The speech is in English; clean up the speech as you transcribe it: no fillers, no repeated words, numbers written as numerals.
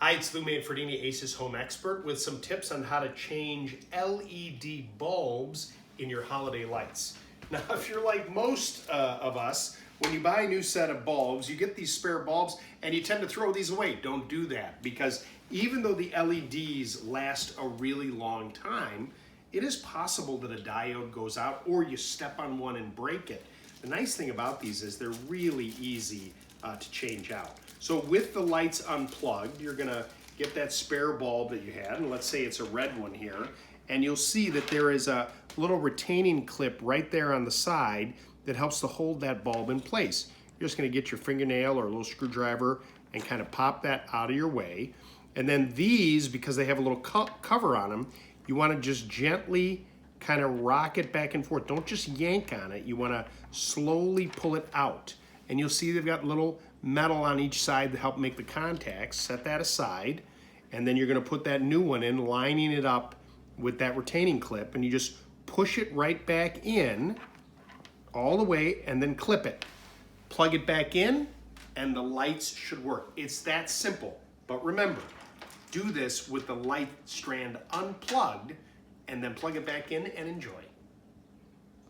Hi, it's Lou Manfredini, Aces Home Expert, with some tips on how to change LED bulbs in your holiday lights. Now, if you're like most of us, when you buy a new set of bulbs, you get these spare bulbs and you tend to throw these away. Don't do that, because even though the LEDs last a really long time, it is possible that a diode goes out or you step on one and break it. The nice thing about these is they're really easy to change out. So with the lights unplugged, you're gonna get that spare bulb that you had, and let's say it's a red one here, and you'll see that there is a little retaining clip right there on the side that helps to hold that bulb in place. You're just gonna get your fingernail or a little screwdriver and kind of pop that out of your way. And then these, because they have a little cover on them, you wanna just gently kind of rock it back and forth. Don't just yank on it. You wanna slowly pull it out. And you'll see they've got little metal on each side to help make the contacts. Set that aside, and then you're gonna put that new one in, lining it up with that retaining clip, and you just push it right back in all the way and then clip it. Plug it back in and the lights should work. It's that simple. But remember, do this with the light strand unplugged and then plug it back in and enjoy.